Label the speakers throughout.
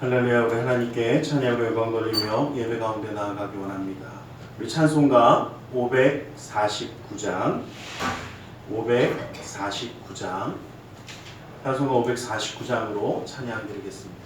Speaker 1: 할렐루야. 우리 하나님께 찬양으로 영광 돌리며 예배 가운데 나아가기 원합니다. 우리 찬송가 549장 찬송가 549장으로 찬양 드리겠습니다.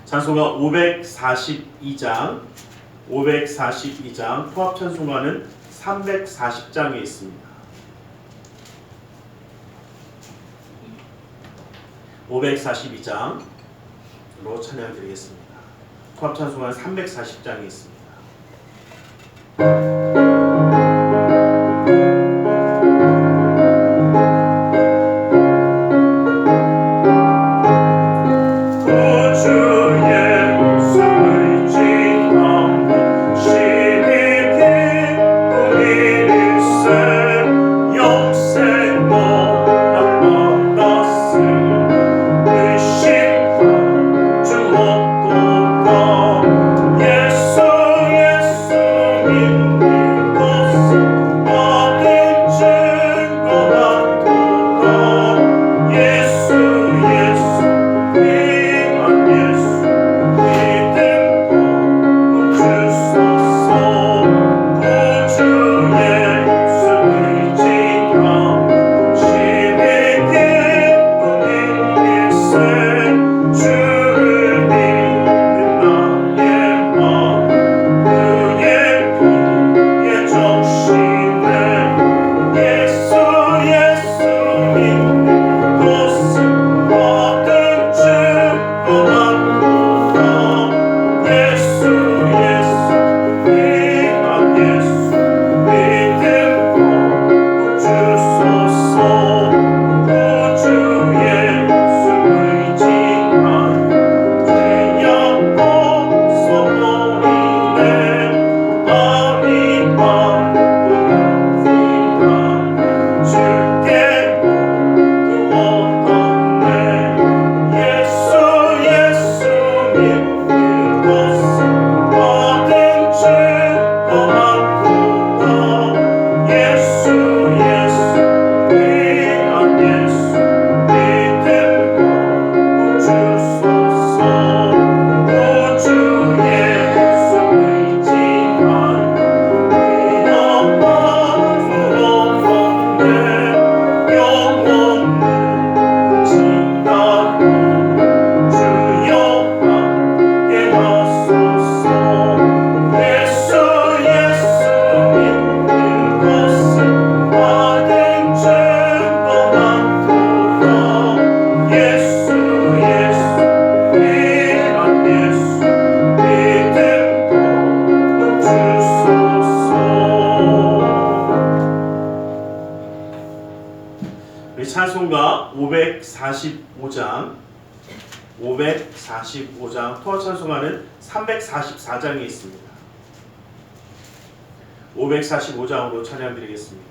Speaker 1: 찬송가 542장 통합 찬송가는 340장에 있습니다. 542장으로 찬양 드리겠습니다. 통합 찬송가는 340장에 있습니다. 545장 통합 찬송가는 344장에 있습니다. 545장으로 찬양드리겠습니다.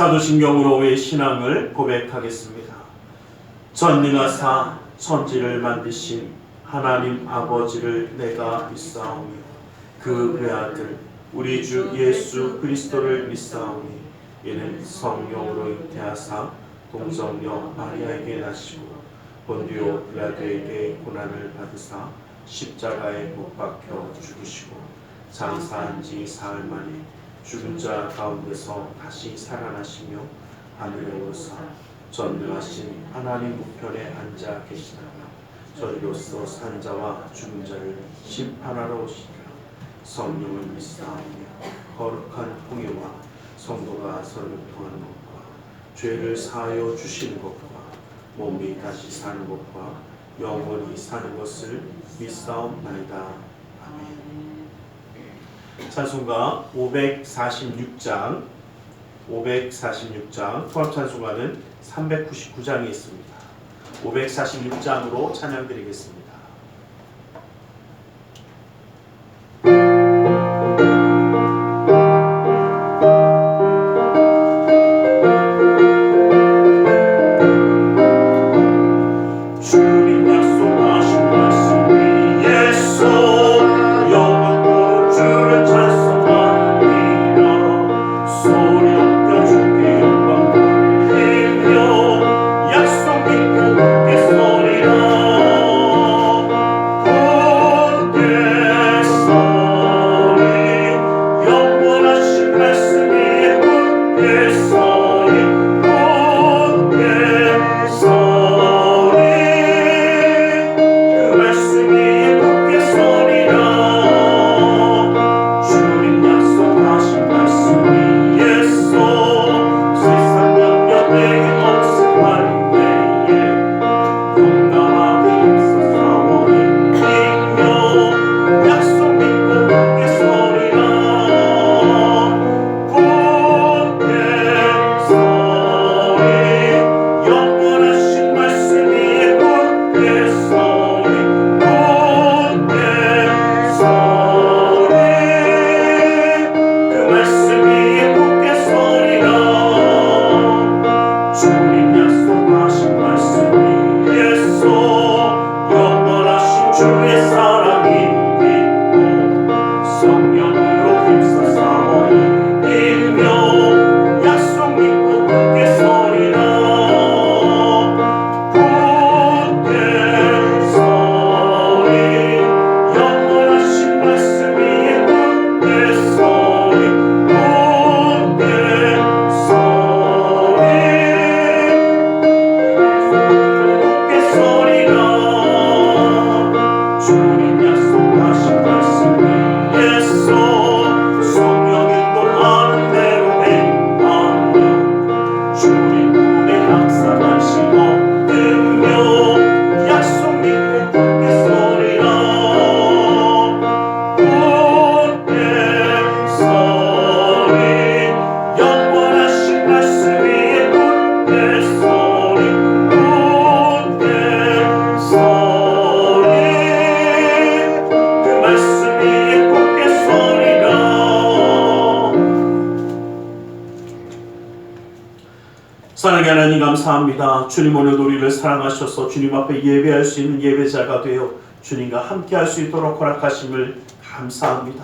Speaker 1: 사도신경으로 우리의 신앙을 고백하겠습니다. 전능하사 천지를 만드신 하나님 아버지를 내가 믿사오며 그 외아들 우리 주 예수 그리스도를 믿사오니 이는 성령으로 잉태하사 동정녀 마리아에게 나시고 본디오 빌라도에게 고난을 받으사 십자가에 못 박혀 죽으시고 장사한 지 사흘 만에 죽은 자 가운데서 다시 살아나시며 하늘에 오르사 전능하신 하나님 우편에 앉아 계시다가 저리로서 산 자와 죽은 자를 심판하러 오시리라. 성령을 믿사오며 거룩한 공예와 성도가 서로 통하는 것과 죄를 사하여 주시는 것과 몸이 다시 사는 것과 영원히 사는 것을 믿사옵나이다. 아멘. 찬송가 546장 통합 찬송가는 399장이 있습니다. 546장으로 찬양드리겠습니다. 사랑의 하나님 감사합니다. 주님 오늘도 우리를 사랑하셔서 주님 앞에 예배할 수 있는 예배자가 되어 주님과 함께 할 수 있도록 허락하심을 감사합니다.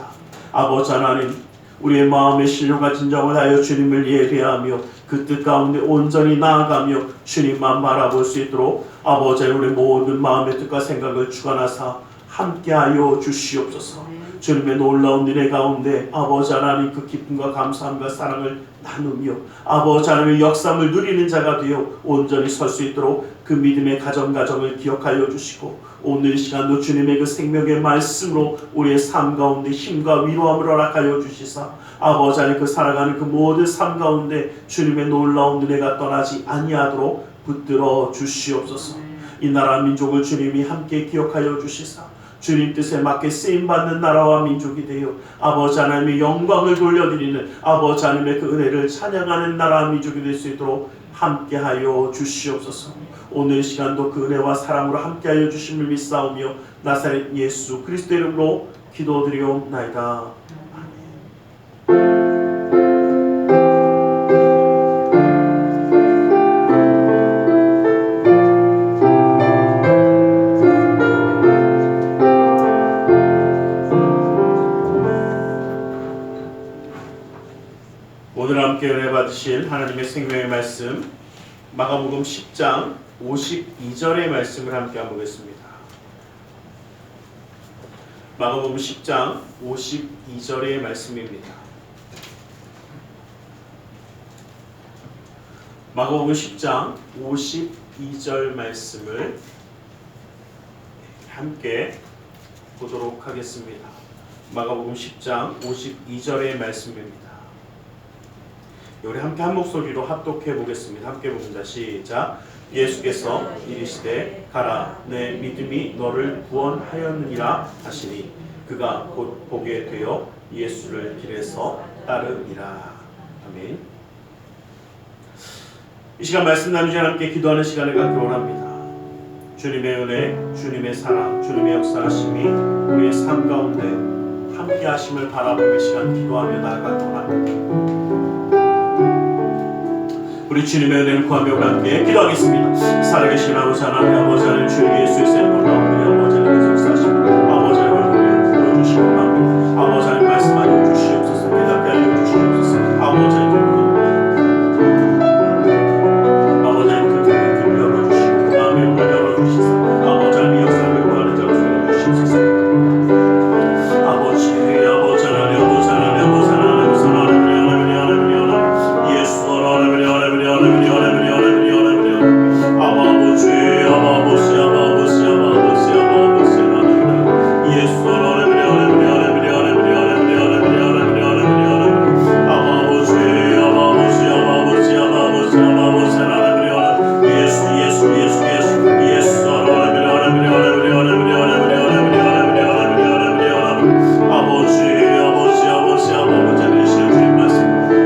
Speaker 1: 아버지 하나님, 우리의 마음의 신령과 진정을 하여 주님을 예배하며 그 뜻 가운데 온전히 나아가며 주님만 바라볼 수 있도록 아버지 하나님, 우리 모든 마음의 뜻과 생각을 주관하사 함께하여 주시옵소서. 주님의 놀라운 은혜 가운데 아버지 하나님 그 기쁨과 감사함과 사랑을 나누며 아버지 하나님의 역사를 누리는 자가 되어 온전히 설 수 있도록 그 믿음의 가정을 기억하여 주시고 오늘 이 시간도 주님의 그 생명의 말씀으로 우리의 삶 가운데 힘과 위로함을 허락하여 주시사 아버지 하나님 그 살아가는 그 모든 삶 가운데 주님의 놀라운 은혜가 떠나지 아니하도록 붙들어 주시옵소서. 이 나라 민족을 주님이 함께 기억하여 주시사 주님 뜻에 맞게 쓰임받는 나라와 민족이 되어 아버지 하나님의 영광을 돌려드리는 아버지 하나님의 그 은혜를 찬양하는 나라와 민족이 될 수 있도록 함께하여 주시옵소서. 오늘 시간도 그 은혜와 사랑으로 함께하여 주심을 믿사오며 나사렛 예수 그리스도의 이름으로 기도드리옵나이다. 오늘 함께 은혜 받으실 하나님의 생명의 말씀 마가복음 10장 52절의 말씀을 함께 보겠습니다. 마가복음 10장 52절의 말씀입니다. 마가복음 10장 52절 말씀을 함께 보도록 하겠습니다. 마가복음 10장 52절의 말씀입니다. 우리 함께 한 목소리로 합독해 보겠습니다. 함께 봅니다. 시작. 예수께서 이르시되 가라 내 믿음이 너를 구원하였느니라 하시니 그가 곧 보게 되어 예수를 길에서 따르니라. 아멘. 이 시간 말씀 나누지 함께 기도하는 시간을 갖기 원합니다. 주님의 은혜, 주님의 사랑, 주님의 역사하심이 우리의 삶 가운데 함께 하심을 바라보며 시간 기도하며 나아가기 원합니다. 우리 주님의 은혜를 구하며 함께 기도하겠습니다. 살아계신 아버지 하나님, 아버지 하나님 주 예수의 놀라운 은혜, 아버지 하나님의 역사하심을 아버지 하나님의 은혜를 보여주시기 원합니다. 아버지 하나님 말씀하여 주시옵소서. 깨닫게 하여 주시옵소서. 아버지 하나님 그 길을 열어주시고 그 마음의 문을 열어주시사 아버지 하나님의 역사를 구하는 자로 세워주시옵소서. 아버지 하나님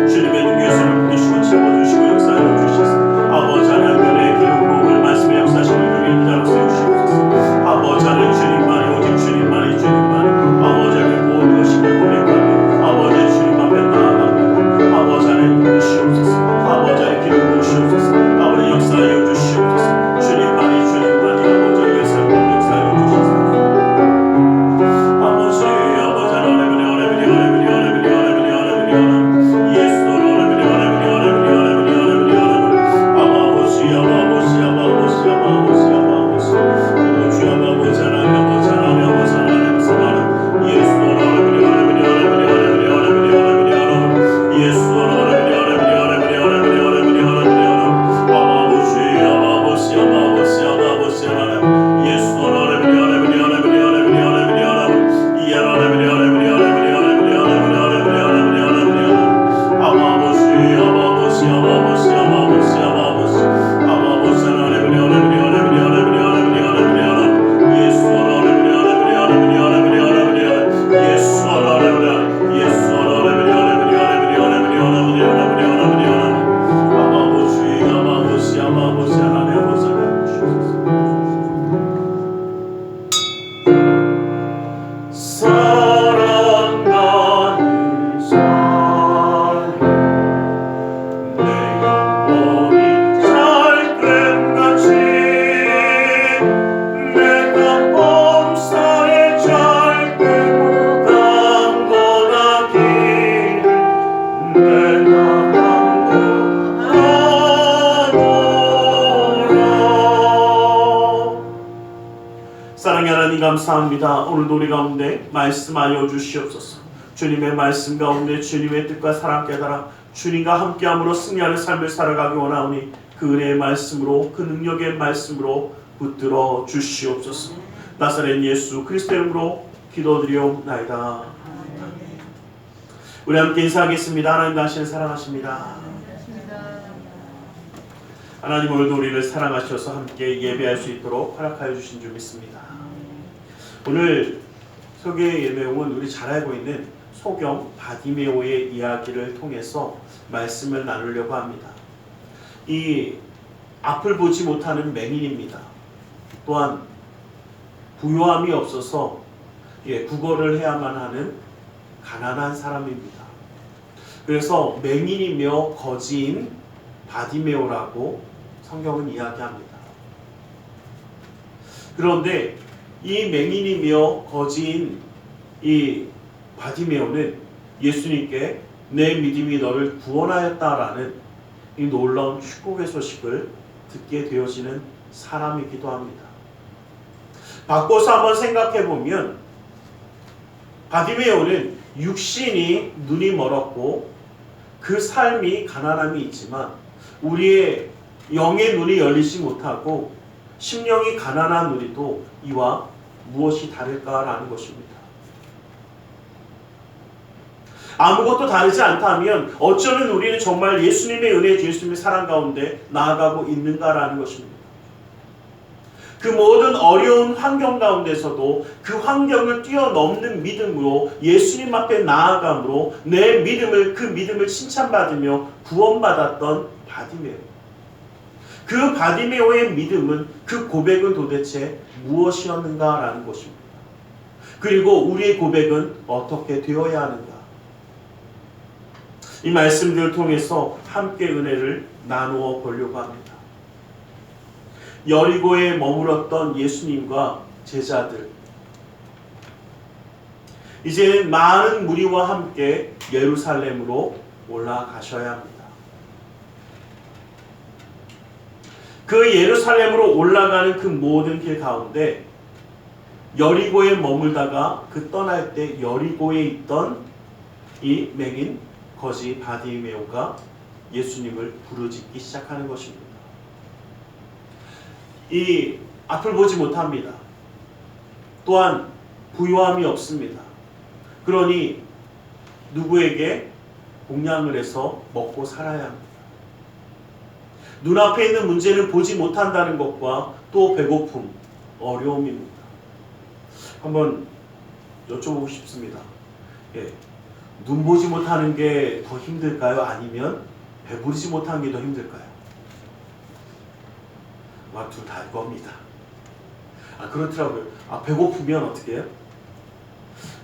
Speaker 1: 주님의 능력을 붙드시고 채워주시고 역사하여 주시사 사랑의 하나님 감사합니다. 오늘도 우리 가운데 말씀하여 주시옵소서. 주님의 말씀 가운데 주님의 뜻과 사랑 깨달아 주님과 함께함으로 승리하는 삶을 살아가기 원하오니 그 은혜의 말씀으로 그 능력의 말씀으로 붙들어 주시옵소서. 나사렛 예수 그리스도의 이름으로 기도드리옵나이다. 우리 함께 인사하겠습니다. 하나님 당신을 사랑하십니다. 하나님 오늘도 우리를 사랑하셔서 함께 예배할 수 있도록 허락하여 주신 줄 믿습니다. 오늘 소개의 내용은 우리 잘 알고 있는 소경 바디메오의 이야기를 통해서 말씀을 나누려고 합니다. 이 앞을 보지 못하는 맹인입니다. 또한 부요함이 없어서 구걸을 해야만 하는 가난한 사람입니다. 그래서 맹인이며 거지인 바디메오라고 성경은 이야기합니다. 그런데 이 맹인이며 거지인 이 바디메오는 예수님께 내 믿음이 너를 구원하였다라는 이 놀라운 축복의 소식을 듣게 되어지는 사람이기도 합니다. 바꿔서 한번 생각해 보면 바디메오는 육신이 눈이 멀었고 그 삶이 가난함이 있지만 우리의 영의 눈이 열리지 못하고 심령이 가난한 우리도 이와 무엇이 다를까라는 것입니다. 아무것도 다르지 않다면 어쩌면 우리는 정말 예수님의 은혜, 예수님의 사랑 가운데 나아가고 있는가라는 것입니다. 그 모든 어려운 환경 가운데서도 그 환경을 뛰어넘는 믿음으로 예수님 앞에 나아감으로 내 믿음을 그 믿음을 칭찬받으며 구원받았던 바디메오. 그 바디메오의 믿음은 그 고백은 도대체 무엇이었는가라는 것입니다. 그리고 우리의 고백은 어떻게 되어야 하는가? 이 말씀들을 통해서 함께 은혜를 나누어 보려고 합니다. 여리고에 머물었던 예수님과 제자들, 이제 많은 무리와 함께 예루살렘으로 올라가셔야 합니다. 그 예루살렘으로 올라가는 그 모든 길 가운데 여리고에 머물다가 그 떠날 때 여리고에 있던 이 맹인 거지 바디메오가 예수님을 부르짖기 시작하는 것입니다. 이 앞을 보지 못합니다. 또한 부요함이 없습니다. 그러니 누구에게 공양을 해서 먹고 살아야 합니다. 눈앞에 있는 문제를 보지 못한다는 것과 또 배고픔, 어려움입니다. 한번 여쭤보고 싶습니다. 눈 보지 못하는 게 더 힘들까요? 아니면 배부르지 못하는 게 더 힘들까요? 둘 다일 겁니다. 그렇더라고요. 배고프면 어떻게 해요?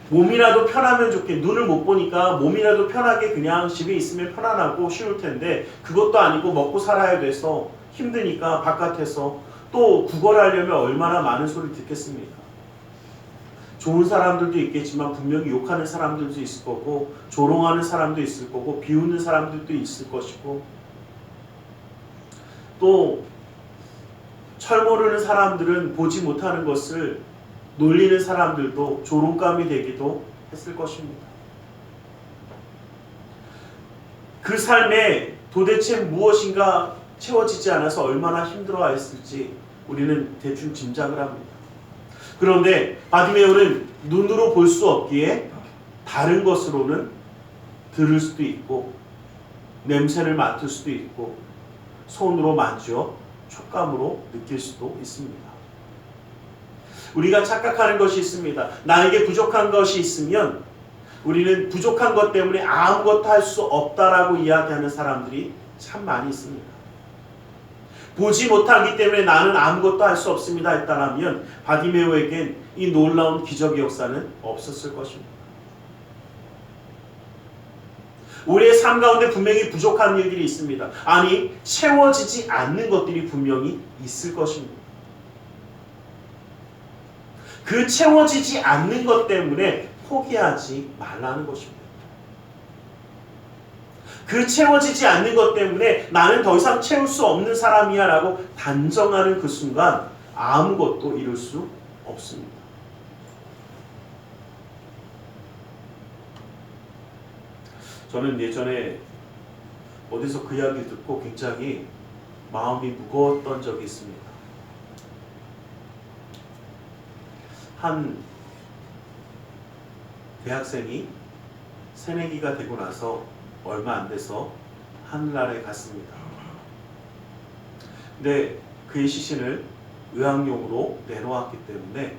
Speaker 1: 몸이라도 편하면 좋게, 눈을 못 보니까 몸이라도 편하게 그냥 집에 있으면 편안하고 쉬울 텐데 그것도 아니고 먹고 살아야 돼서 힘드니까 바깥에서 또 구걸하려면 얼마나 많은 소리 듣겠습니까? 좋은 사람들도 있겠지만 분명히 욕하는 사람들도 있을 거고 조롱하는 사람도 있을 거고 비웃는 사람들도 있을 것이고 또 철 모르는 사람들은 보지 못하는 것을 놀리는 사람들도 조롱감이 되기도 했을 것입니다. 그 삶에 도대체 무엇인가 채워지지 않아서 얼마나 힘들어했을지 우리는 대충 짐작을 합니다. 그런데 바디메오는 눈으로 볼 수 없기에 다른 것으로는 들을 수도 있고 냄새를 맡을 수도 있고 손으로 만져 촉감으로 느낄 수도 있습니다. 우리가 착각하는 것이 있습니다. 나에게 부족한 것이 있으면 우리는 부족한 것 때문에 아무것도 할 수 없다라고 이야기하는 사람들이 참 많이 있습니다. 보지 못하기 때문에 나는 아무것도 할 수 없습니다 했다면 바디메오에겐 이 놀라운 기적의 역사는 없었을 것입니다. 우리의 삶 가운데 분명히 부족한 일들이 있습니다. 아니, 채워지지 않는 것들이 분명히 있을 것입니다. 그 채워지지 않는 것 때문에 포기하지 말라는 것입니다. 그 채워지지 않는 것 때문에 나는 더 이상 채울 수 없는 사람이야 라고 단정하는 그 순간 아무것도 이룰 수 없습니다. 저는 예전에 어디서 그 이야기를 듣고 굉장히 마음이 무거웠던 적이 있습니다. 한 대학생이 새내기가 되고 나서 얼마 안 돼서 하늘나라에 갔습니다. 근데 그의 시신을 의학용으로 내놓았기 때문에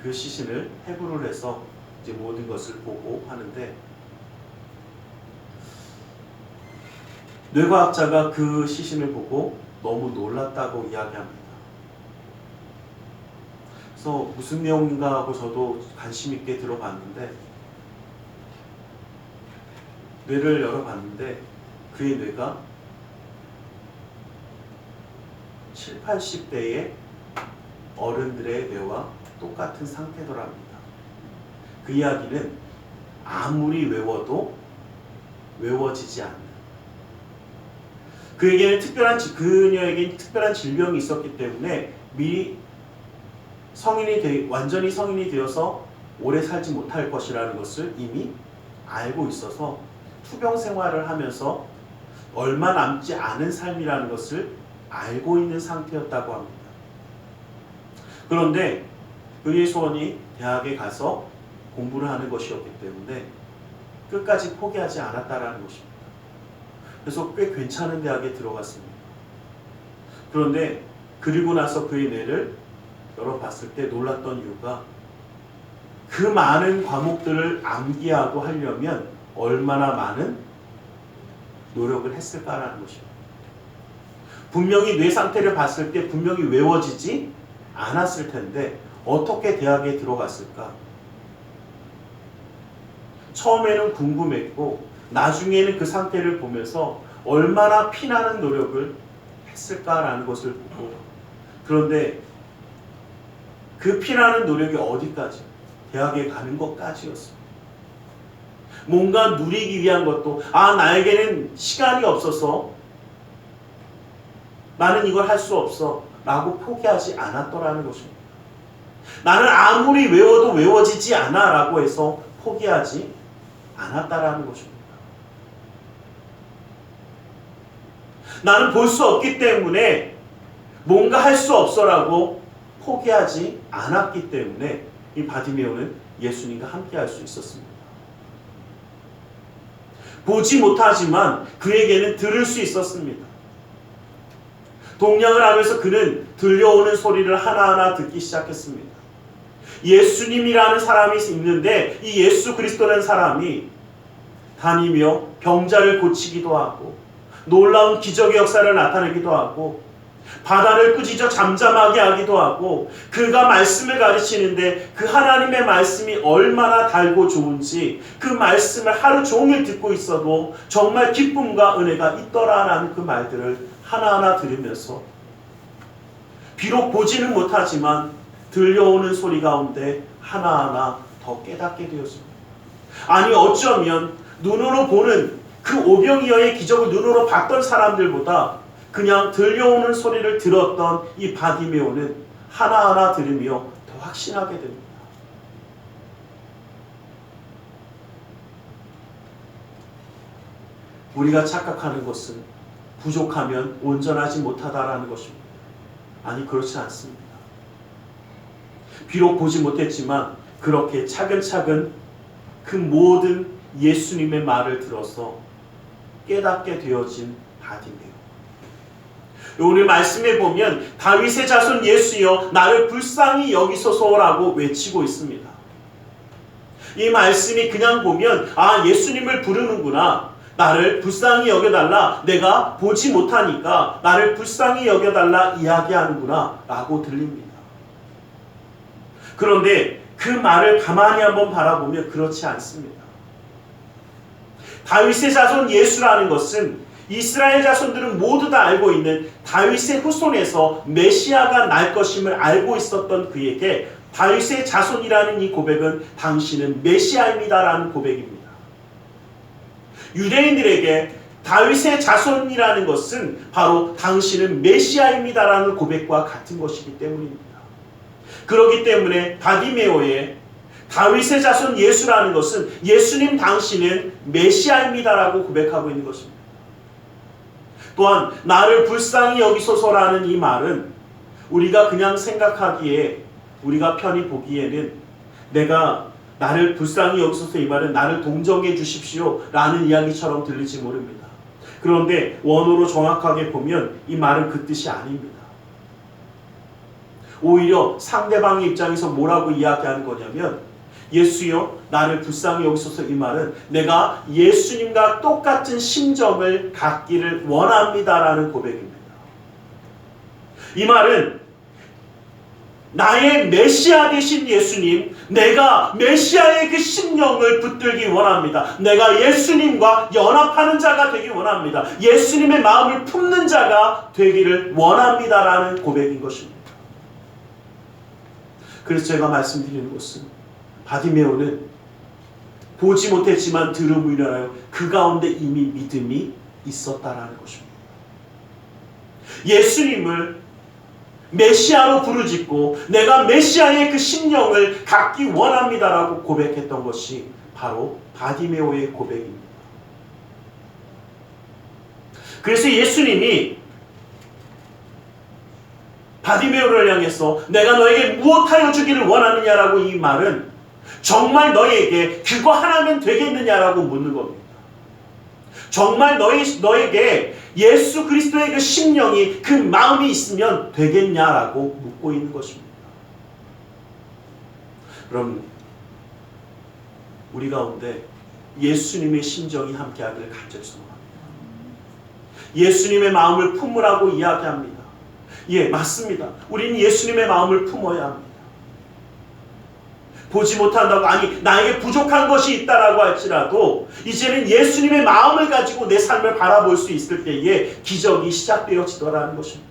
Speaker 1: 그 시신을 해부를 해서 이제 모든 것을 보고 하는데, 뇌과학자가 그 시신을 보고 너무 놀랐다고 이야기합니다. 그래서 무슨 내용인가 하고 저도 관심 있게 들어봤는데, 뇌를 열어봤는데 그의 뇌가 7, 80대의 어른들의 뇌와 똑같은 상태더랍니다. 그 이야기는 아무리 외워도 외워지지 않는, 그녀에게는 특별한 질병이 있었기 때문에 미리 완전히 성인이 되어서 오래 살지 못할 것이라는 것을 이미 알고 있어서 투병 생활을 하면서 얼마 남지 않은 삶이라는 것을 알고 있는 상태였다고 합니다. 그런데 그의 소원이 대학에 가서 공부를 하는 것이었기 때문에 끝까지 포기하지 않았다라는 것입니다. 그래서 꽤 괜찮은 대학에 들어갔습니다. 그런데 그리고 나서 그의 뇌를 열어봤을 때 놀랐던 이유가, 그 많은 과목들을 암기하고 하려면 얼마나 많은 노력을 했을까라는 것입니다. 분명히 뇌 상태를 봤을 때 분명히 외워지지 않았을 텐데 어떻게 대학에 들어갔을까? 처음에는 궁금했고 나중에는 그 상태를 보면서 얼마나 피나는 노력을 했을까라는 것을 보고, 그런데 그 피나는 노력이 어디까지? 대학에 가는 것까지였습니다. 뭔가 누리기 위한 것도, 나에게는 시간이 없어서 나는 이걸 할 수 없어 라고 포기하지 않았더라는 것입니다. 나는 아무리 외워도 외워지지 않아 라고 해서 포기하지 않았다라는 것입니다. 나는 볼 수 없기 때문에 뭔가 할 수 없어라고 포기하지 않았기 때문에 이 바디메오는 예수님과 함께 할 수 있었습니다. 보지 못하지만 그에게는 들을 수 있었습니다. 동냥을 하면서 그는 들려오는 소리를 하나하나 듣기 시작했습니다. 예수님이라는 사람이 있는데 이 예수 그리스도라는 사람이 다니며 병자를 고치기도 하고 놀라운 기적의 역사를 나타내기도 하고 바다를 꾸짖어 잠잠하게 하기도 하고, 그가 말씀을 가르치는데 그 하나님의 말씀이 얼마나 달고 좋은지 그 말씀을 하루 종일 듣고 있어도 정말 기쁨과 은혜가 있더라라는 그 말들을 하나하나 들으면서 비록 보지는 못하지만 들려오는 소리 가운데 하나하나 더 깨닫게 되었습니다. 아니 어쩌면 눈으로 보는 그 오병이어의 기적을 눈으로 봤던 사람들보다 그냥 들려오는 소리를 들었던 이 바디메오는 하나하나 들으며 더 확신하게 됩니다. 우리가 착각하는 것은 부족하면 온전하지 못하다라는 것입니다. 아니 그렇지 않습니다. 비록 보지 못했지만 그렇게 차근차근 그 모든 예수님의 말을 들어서 깨닫게 되어진 바디메오. 오늘 말씀에 보면 다윗의 자손 예수여 나를 불쌍히 여기소서라고 외치고 있습니다. 이 말씀이 그냥 보면 예수님을 부르는구나, 나를 불쌍히 여겨달라, 내가 보지 못하니까 나를 불쌍히 여겨달라 이야기하는구나 라고 들립니다. 그런데 그 말을 가만히 한번 바라보면 그렇지 않습니다. 다윗의 자손 예수라는 것은 이스라엘 자손들은 모두 다 알고 있는 다윗의 후손에서 메시아가 날 것임을 알고 있었던 그에게 다윗의 자손이라는 이 고백은 당신은 메시아입니다라는 고백입니다. 유대인들에게 다윗의 자손이라는 것은 바로 당신은 메시아입니다라는 고백과 같은 것이기 때문입니다. 그렇기 때문에 바디메오의 다윗의 자손 예수라는 것은 예수님 당신은 메시아입니다라고 고백하고 있는 것입니다. 또한 나를 불쌍히 여기소서라는 이 말은 우리가 그냥 생각하기에, 우리가 편히 보기에는 내가 나를 불쌍히 여기소서, 이 말은 나를 동정해 주십시오 라는 이야기처럼 들릴지 모릅니다. 그런데 원어로 정확하게 보면 이 말은 그 뜻이 아닙니다. 오히려 상대방의 입장에서 뭐라고 이야기하는 거냐면, 예수여 나를 불쌍히 여기소서, 이 말은 내가 예수님과 똑같은 심정을 갖기를 원합니다라는 고백입니다. 이 말은 나의 메시아 되신 예수님, 내가 메시아의 그 심령을 붙들기 원합니다. 내가 예수님과 연합하는 자가 되기 원합니다. 예수님의 마음을 품는 자가 되기를 원합니다라는 고백인 것입니다. 그래서 제가 말씀드리는 것은 바디메오는 보지 못했지만 들음으로 인하여 그 가운데 이미 믿음이 있었다라는 것입니다. 예수님을 메시아로 부르짖고 내가 메시아의 그 심령을 갖기 원합니다라고 고백했던 것이 바로 바디메오의 고백입니다. 그래서 예수님이 바디메오를 향해서 내가 너에게 무엇하여 주기를 원하느냐라고, 이 말은 정말 너에게 그거 하나면 되겠느냐라고 묻는 겁니다. 정말 너에게 예수 그리스도의 그 심령이, 그 마음이 있으면 되겠냐라고 묻고 있는 것입니다. 그럼 우리 가운데 예수님의 심정이 함께하기를 간절히 소망합니다. 예수님의 마음을 품으라고 이야기합니다. 예, 맞습니다. 우리는 예수님의 마음을 품어야 합니다. 보지 못한다고, 아니 나에게 부족한 것이 있다라고 할지라도 이제는 예수님의 마음을 가지고 내 삶을 바라볼 수 있을 때에 기적이 시작되어지더라는 것입니다.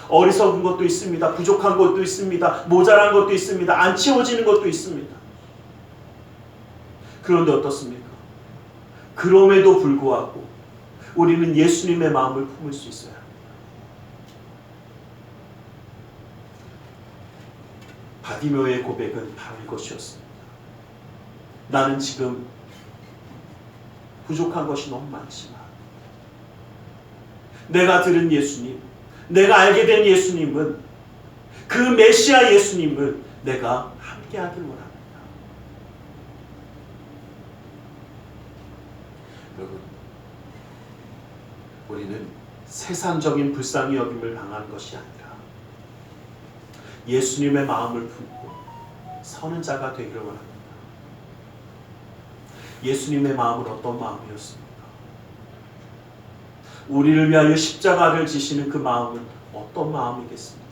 Speaker 1: 어리석은 것도 있습니다. 부족한 것도 있습니다. 모자란 것도 있습니다. 안 채워지는 것도 있습니다. 그런데 어떻습니까? 그럼에도 불구하고 우리는 예수님의 마음을 품을 수 있어야 합니다. 바디메오의 고백은 바로 이것이었습니다. 나는 지금 부족한 것이 너무 많지만 내가 들은 예수님, 내가 알게 된 예수님은, 그 메시아 예수님을 내가 함께하길 원합니다. 여러분, 우리는 세상적인 불쌍히 여김을 당하는 것이 아니라 예수님의 마음을 품고 서는 자가 되기를 원합니다. 예수님의 마음은 어떤 마음이었습니까? 우리를 위하여 십자가를 지시는 그 마음은 어떤 마음이겠습니까?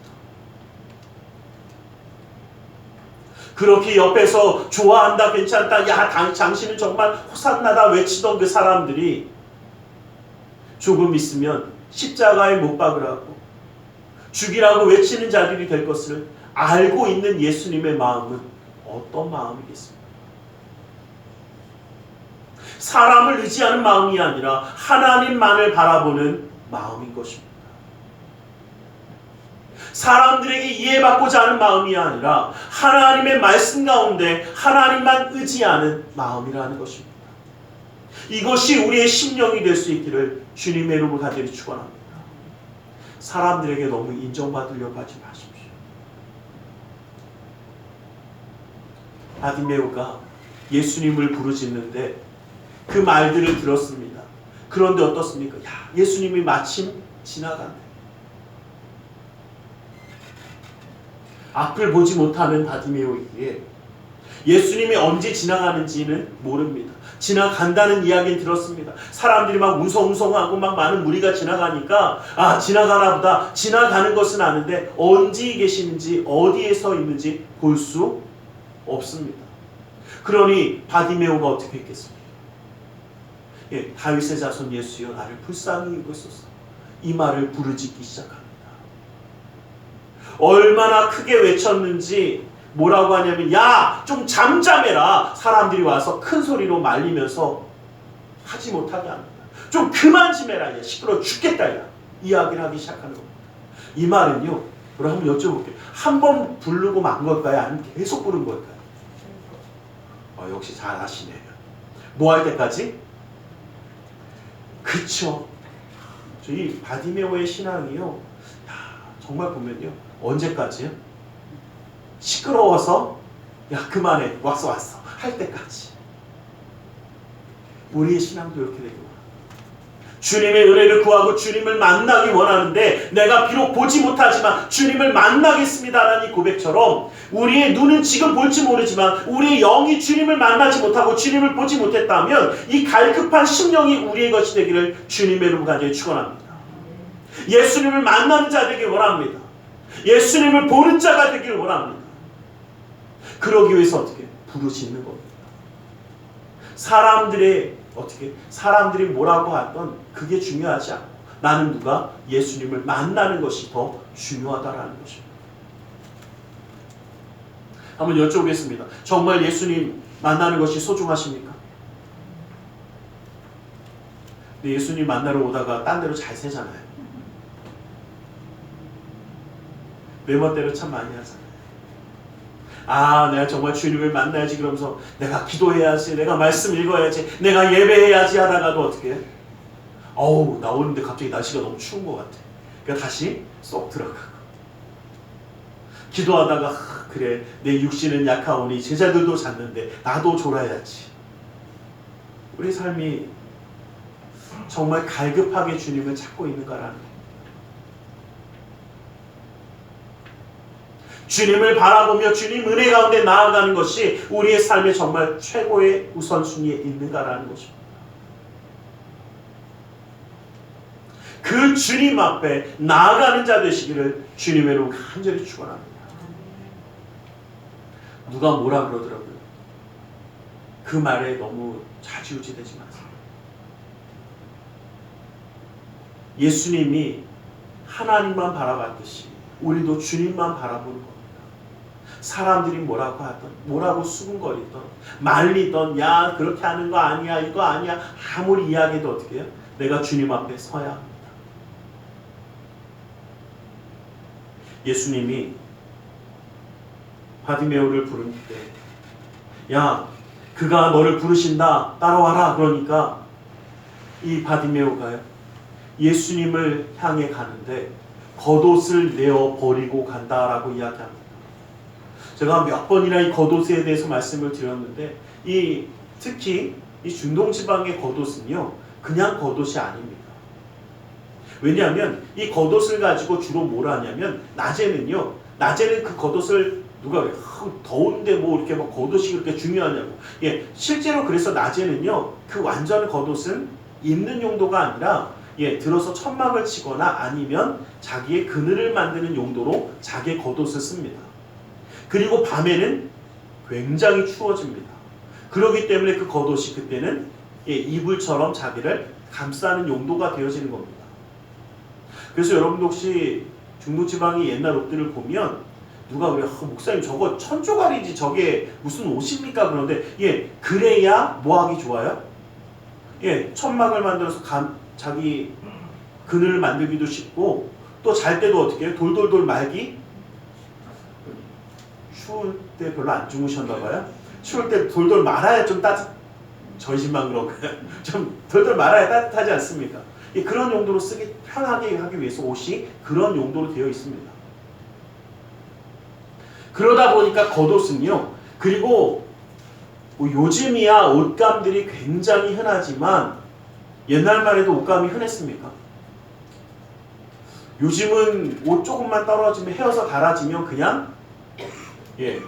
Speaker 1: 그렇게 옆에서 좋아한다, 괜찮다, 야 당신은 정말 호산나다 외치던 그 사람들이 조금 있으면 십자가에 못 박으라고 죽이라고 외치는 자들이 될 것을 알고 있는 예수님의 마음은 어떤 마음이겠습니까? 사람을 의지하는 마음이 아니라 하나님만을 바라보는 마음인 것입니다. 사람들에게 이해받고자 하는 마음이 아니라 하나님의 말씀 가운데 하나님만 의지하는 마음이라는 것입니다. 이것이 우리의 심령이 될 수 있기를 주님의 이름으로 간절히 축원합니다. 사람들에게 너무 인정받으려고 하지 마십시오. 바디메오가 예수님을 부르짖는데 그 말들을 들었습니다. 그런데 어떻습니까? 야, 예수님이 마침 지나간대. 앞을 보지 못하는 바디메오에게 예수님이 언제 지나가는지는 모릅니다. 지나간다는 이야기는 들었습니다. 사람들이 막 웅성웅성하고 막 많은 무리가 지나가니까 아, 지나가나 보다. 지나가는 것은 아는데 언제 계시는지 어디에 서 있는지 볼 수 없습니다. 그러니 바디메오가 어떻게 했겠습니까? 예, 다윗의 자손 예수여 나를 불쌍히 여기소서, 이 말을 부르짖기 시작합니다. 얼마나 크게 외쳤는지 뭐라고 하냐면 야, 좀 잠잠해라. 사람들이 와서 큰 소리로 말리면서 하지 못하게 합니다. 좀 그만 좀 해라. 야, 시끄러워 죽겠다. 야. 이야기를 하기 시작하는 겁니다. 이 말은요. 우리 한번 여쭤볼게요. 한 번 부르고 만 걸까요? 아니면 계속 부른 걸까요? 역시 잘 아시네요. 뭐 할 때까지? 그쵸. 저희 바디메오의 신앙이요. 정말 보면요. 언제까지요? 시끄러워서 야 그만해. 왔어 할 때까지. 우리의 신앙도 이렇게 되고 주님의 은혜를 구하고 주님을 만나기 원하는데 내가 비록 보지 못하지만 주님을 만나겠습니다라는 이 고백처럼 우리의 눈은 지금 볼지 모르지만 우리의 영이 주님을 만나지 못하고 주님을 보지 못했다면 이 갈급한 심령이 우리의 것이 되기를 주님의 이름으로 간절히 축원합니다. 예수님을 만나는 자 되길 원합니다. 예수님을 보는 자가 되기를 원합니다. 그러기 위해서 어떻게? 부르시는 겁니다. 사람들이 뭐라고 하던 그게 중요하지 않고 나는 누가 예수님을 만나는 것이 더 중요하다라는 것입니다. 한번 여쭤보겠습니다. 정말 예수님 만나는 것이 소중하십니까? 근데 예수님 만나러 오다가 딴 데로 잘 새잖아요. 내 멋대로 참 많이 하잖아요. 내가 정말 주님을 만나야지 그러면서 내가 기도해야지, 내가 말씀 읽어야지, 내가 예배해야지 하다가도 어떻게 해? 나오는데 갑자기 날씨가 너무 추운 것 같아. 그러니까 다시 쏙 들어가고 기도하다가 그래 내 육신은 약하오니 제자들도 잤는데 나도 졸아야지. 우리 삶이 정말 갈급하게 주님을 찾고 있는가라는 거예요. 주님을 바라보며 주님 은혜 가운데 나아가는 것이 우리의 삶에 정말 최고의 우선순위에 있는가라는 것입니다. 그 주님 앞에 나아가는 자 되시기를 주님의 이름으로 간절히 축원합니다. 누가 뭐라 그러더라고요. 그 말에 너무 좌지우지되지 마세요. 예수님이 하나님만 바라봤듯이 우리도 주님만 바라보는 겁니다. 사람들이 뭐라고 하든 뭐라고 수군거리든 말리든 야 그렇게 하는 거 아니야 이거 아니야 아무리 이야기해도 어떻게 해요? 내가 주님 앞에 서야 합니다. 예수님이 바디메오를 부른 때 야 그가 너를 부르신다 따라와라 그러니까 이 바디메오가요 예수님을 향해 가는데 겉옷을 내어 버리고 간다라고 이야기합니다. 제가 몇 번이나 이 겉옷에 대해서 말씀을 드렸는데 특히 이 중동지방의 겉옷은요 그냥 겉옷이 아닙니다. 왜냐하면 이 겉옷을 가지고 주로 뭘 하냐면 낮에는 그 겉옷을 누가 그래 더운데 뭐 이렇게 막 겉옷이 그렇게 중요하냐고. 실제로 그래서 낮에는요 그 완전 겉옷은 입는 용도가 아니라 들어서 천막을 치거나 아니면 자기의 그늘을 만드는 용도로 자기의 겉옷을 씁니다. 그리고 밤에는 굉장히 추워집니다. 그렇기 때문에 그 겉옷이 그때는 이불처럼 자기를 감싸는 용도가 되어지는 겁니다. 그래서 여러분도 혹시 중동지방의 옛날 옷들을 보면 누가 그래 목사님 저거 천조가리지 저게 무슨 옷입니까? 그런데 그래야 뭐하기 좋아요? 천막을 만들어서 자기 그늘을 만들기도 쉽고 또 잘 때도 어떻게 해요? 돌돌돌 말기 추울 때 별로 안 주무셨나봐요. 추울 때 돌돌 말아야 좀 저희 집만 그런가요? 좀 돌돌 말아야 따뜻하지 않습니까? 그런 용도로 쓰기 편하게 하기 위해서 옷이 그런 용도로 되어 있습니다. 그러다 보니까 겉옷은요 그리고 요즘이야 옷감들이 굉장히 흔하지만 옛날만 해도 옷감이 흔했습니까? 요즘은 옷 조금만 떨어지면 헤어서 달아지면 그냥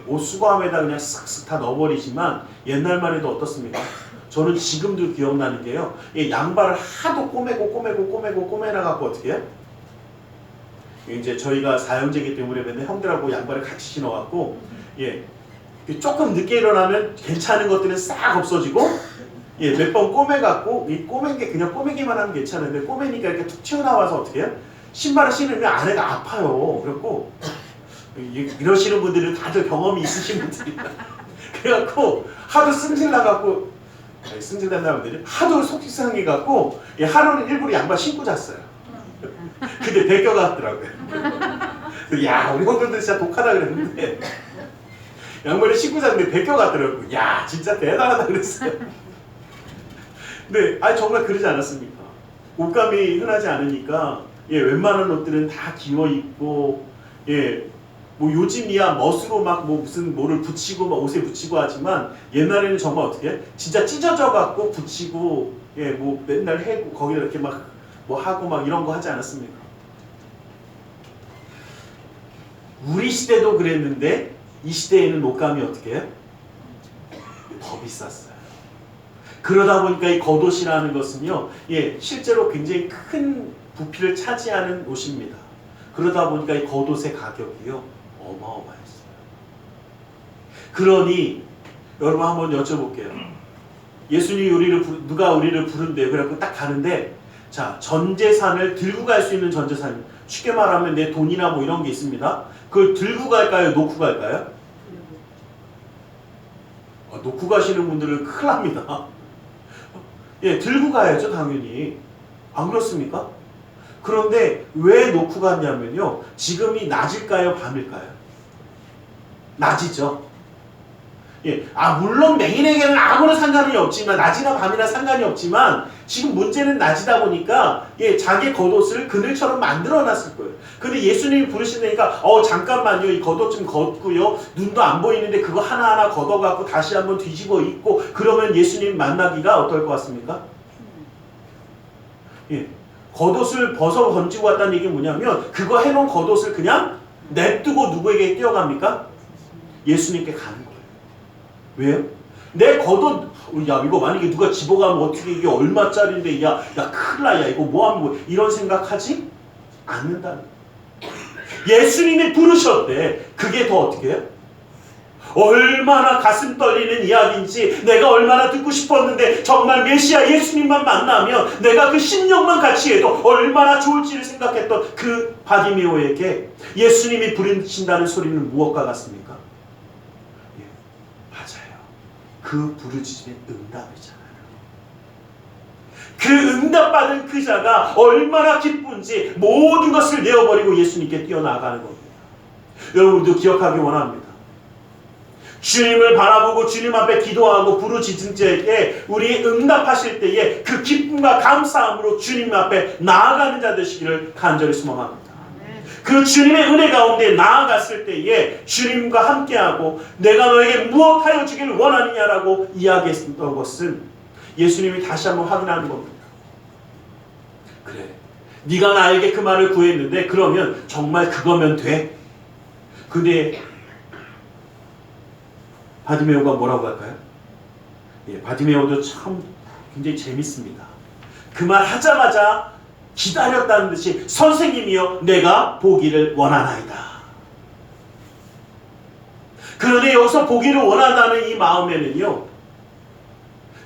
Speaker 1: 옷 수거함에다 그냥 쓱쓱 다 넣어버리지만 옛날만 해도 어떻습니까? 저는 지금도 기억나는 게요. 양발을 하도 꼬매나갖고 어떻게 해요? 이제 저희가 사형제이기 때문에 맨날 형들하고 양발을 같이 신어갖고 조금 늦게 일어나면 괜찮은 것들은 싹 없어지고 몇 번 꼬매갖고 이 꼬맨 게 그냥 꼬매기만 하면 괜찮은데 꼬매니까 이렇게 툭 튀어나와서 어떻게 해요? 신발을 신으면 안에가 아파요. 그래갖고 이러시는 분들은 다들 경험이 있으신 분들이다. 그래갖고 하도 승질 나갖고 승진단장분들이 하도 속상해갖고 하루는 일부러 양말 신고 잤어요. 근데 베껴갔더라고요. 야, 우리 형들도 진짜 독하다 그랬는데 양말을 신고 잤는데 베껴갔더라고요. 야, 진짜 대단하다 그랬어요. 근데 정말 그러지 않았습니까? 옷감이 흔하지 않으니까 웬만한 옷들은 다 기워 입고 뭐 요즘이야 멋으로 막 뭐 무슨 뭐를 붙이고 막 옷에 붙이고 하지만 옛날에는 정말 어떻게 진짜 찢어져 갖고 붙이고 뭐 맨날 해고 거기다 이렇게 막 뭐 하고 막 이런 거 하지 않았습니까? 우리 시대도 그랬는데 이 시대에는 옷감이 어떻게 해요? 더 비쌌어요. 그러다 보니까 이 겉옷이라는 것은요, 실제로 굉장히 큰 부피를 차지하는 옷입니다. 그러다 보니까 이 겉옷의 가격이요, 어마어마했어요. 그러니 여러분 한번 여쭤볼게요. 예수님이 누가 우리를 부른대요. 그래갖고 딱 가는데, 자, 전 재산을 들고 갈 수 있는 전 재산, 쉽게 말하면 내 돈이나 뭐 이런 게 있습니다. 그걸 들고 갈까요? 놓고 갈까요? 놓고 가시는 분들은 큰일 납니다. 들고 가야죠, 당연히. 안 그렇습니까? 그런데 왜 놓고 갔냐면요. 지금이 낮일까요, 밤일까요? 낮이죠. 물론 맹인에게는 아무런 상관이 없지만, 낮이나 밤이나 상관이 없지만, 지금 문제는 낮이다 보니까, 자기 겉옷을 그늘처럼 만들어 놨을 거예요. 근데 예수님이 부르신다니까, 잠깐만요. 이 겉옷 좀 걷고요. 눈도 안 보이는데 그거 하나하나 걷어갖고 다시 한번 뒤집어 입고, 그러면 예수님 만나기가 어떨 것 같습니까? 겉옷을 벗어 던지고 왔다는 얘기는 뭐냐면, 그거 해놓은 겉옷을 그냥 냅두고 누구에게 뛰어갑니까? 예수님께 가는 거예요. 왜요? 내 겉옷, 야, 이거 만약에 누가 집어가면 어떻게 이게 얼마짜리인데, 야, 큰일 나, 야, 이거 뭐하면 뭐, 이런 생각하지 않는다는 거예요. 예수님이 부르셨대. 그게 더 어떻게 해요? 얼마나 가슴 떨리는 이야기인지 내가 얼마나 듣고 싶었는데 정말 메시아 예수님만 만나면 내가 그 심령만 같이 해도 얼마나 좋을지를 생각했던 그 바디메오에게 예수님이 부르신다는 소리는 무엇과 같습니까? 맞아요. 그 부르짖음의 응답이잖아요. 그 응답받은 그 자가 얼마나 기쁜지 모든 것을 내어버리고 예수님께 뛰어나가는 겁니다. 여러분도 기억하기 원합니다. 주님을 바라보고 주님 앞에 기도하고 부르짖은 자에게 우리 응답하실 때에 그 기쁨과 감사함으로 주님 앞에 나아가는 자 되시기를 간절히 소망합니다. 그 주님의 은혜 가운데 나아갔을 때에 주님과 함께하고 내가 너에게 무엇하여 주기를 원하느냐라고 이야기했던 것은 예수님이 다시 한번 확인하는 겁니다. 그래, 네가 나에게 그 말을 구했는데 그러면 정말 그거면 돼. 근데 바디메오가 뭐라고 할까요? 바디메오도 참 굉장히 재밌습니다. 그 말 하자마자 기다렸다는 듯이 선생님이여 내가 보기를 원하나이다. 그런데 여기서 보기를 원한다는 이 마음에는요,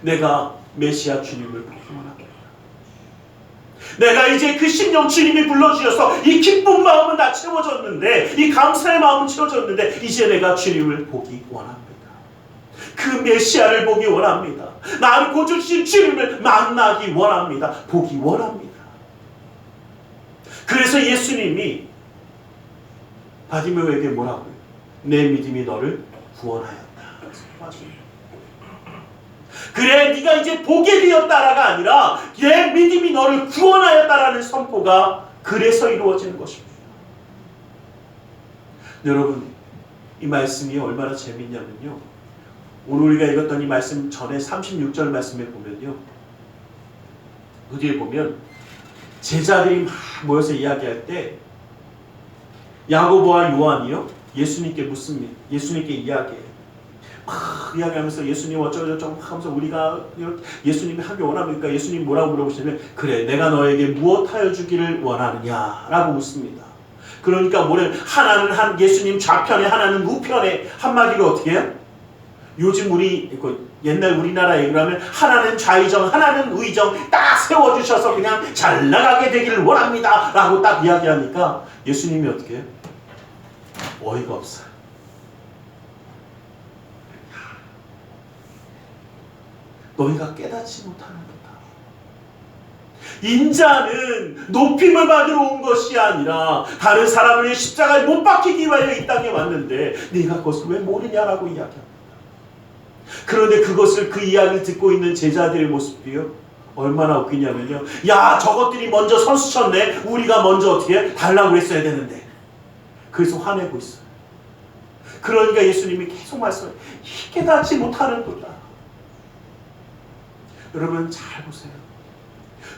Speaker 1: 내가 메시아 주님을 보기 원합니다. 내가 이제 그 심령 주님이 불러주셔서 이 기쁜 마음은 다 채워졌는데, 이 감사의 마음은 채워졌는데 이제 내가 주님을 보기 원합니다. 그 메시아를 보기 원합니다. 나를 고쳐주신 주님을 만나기 원합니다. 보기 원합니다. 그래서 예수님이 바디메오에게 뭐라고요? 내 믿음이 너를 구원하였다. 그래, 네가 이제 보게 되었다라가 아니라 내 믿음이 너를 구원하였다라는 선포가 그래서 이루어지는 것입니다. 여러분, 이 말씀이 얼마나 재밌냐면요, 오늘 우리가 읽었던 이 말씀 전에 36절 말씀에 보면요, 그 뒤에 보면 제자들이 막 모여서 이야기할 때 야고보와 요한이요, 예수님께 묻습니다. 예수님께 이야기해요. 이야기하면서 예수님 어쩌고저쩌고 하면서 우리가 예수님이 하기 원합니까? 예수님 뭐라고 물어보시면 그래, 내가 너에게 무엇하여 주기를 원하느냐 라고 묻습니다. 그러니까 뭐래, 하나는 예수님 좌편에 하나는 우편에, 한마디로 어떻게 해요? 요즘 옛날 우리나라 얘기를 하면 하나는 좌의정 하나는 우의정 딱 세워주셔서 그냥 잘 나가게 되기를 원합니다 라고 딱 이야기하니까 예수님이 어떻게 해요? 어이가 없어요. 너희가 깨닫지 못하는 거다. 인자는 높임을 받으러 온 것이 아니라 다른 사람을 위해 십자가에 못 박히기 위하여 이 땅에 왔는데 네가 그것을 왜 모르냐라고 이야기합니다. 그런데 그것을 그 이야기를 듣고 있는 제자들의 모습이요 얼마나 웃기냐면요, 야 저것들이 먼저 선수 쳤네, 우리가 먼저 어떻게 달라고 했어야 되는데, 그래서 화내고 있어요. 그러니까 예수님이 계속 말씀해요. 깨닫지 못하는 거다. 여러분 잘 보세요.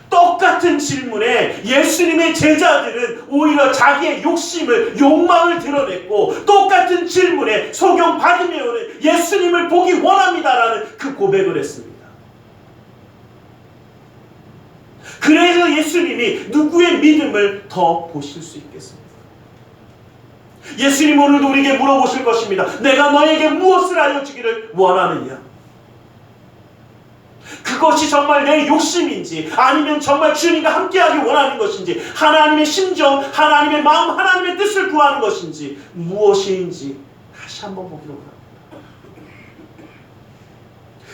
Speaker 1: 똑같은 질문에 예수님의 제자들은 오히려 자기의 욕심을, 욕망을 드러냈고, 똑같은 질문에 소경 바디메오는 예수님을 보기 원합니다라는 그 고백을 했습니다. 그래서 예수님이 누구의 믿음을 더 보실 수 있겠습니까? 예수님 오늘도 우리에게 물어보실 것입니다. 내가 너에게 무엇을 알려주기를 원하느냐? 그것이 정말 내 욕심인지 아니면 정말 주님과 함께하기 원하는 것인지, 하나님의 심정, 하나님의 마음, 하나님의 뜻을 구하는 것인지 무엇인지 다시 한번 보기로 합니다.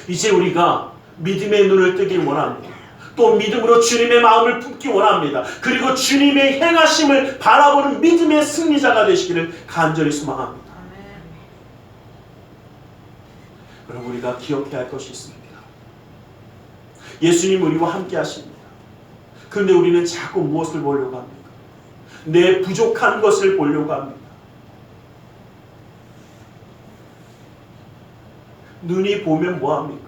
Speaker 1: 이제 우리가 믿음의 눈을 뜨길 원합니다. 또 믿음으로 주님의 마음을 품기 원합니다. 그리고 주님의 행하심을 바라보는 믿음의 승리자가 되시기를 간절히 소망합니다. 여러분 우리가 기억해야 할 것이 있습니다. 예수님 우리와 함께 하십니다. 그런데 우리는 자꾸 무엇을 보려고 합니까? 내 부족한 것을 보려고 합니다. 눈이 보면 뭐합니까?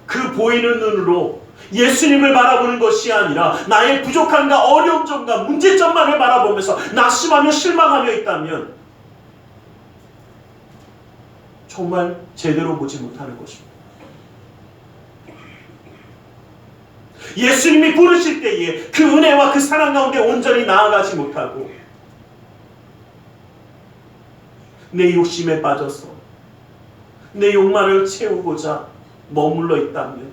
Speaker 1: 그 보이는 눈으로 예수님을 바라보는 것이 아니라 나의 부족함과 어려움 점과 문제점만을 바라보면서 낙심하며 실망하며 있다면 정말 제대로 보지 못하는 것입니다. 예수님이 부르실 때에 그 은혜와 그 사랑 가운데 온전히 나아가지 못하고 내 욕심에 빠져서 내 욕망을 채우고자 머물러 있다면,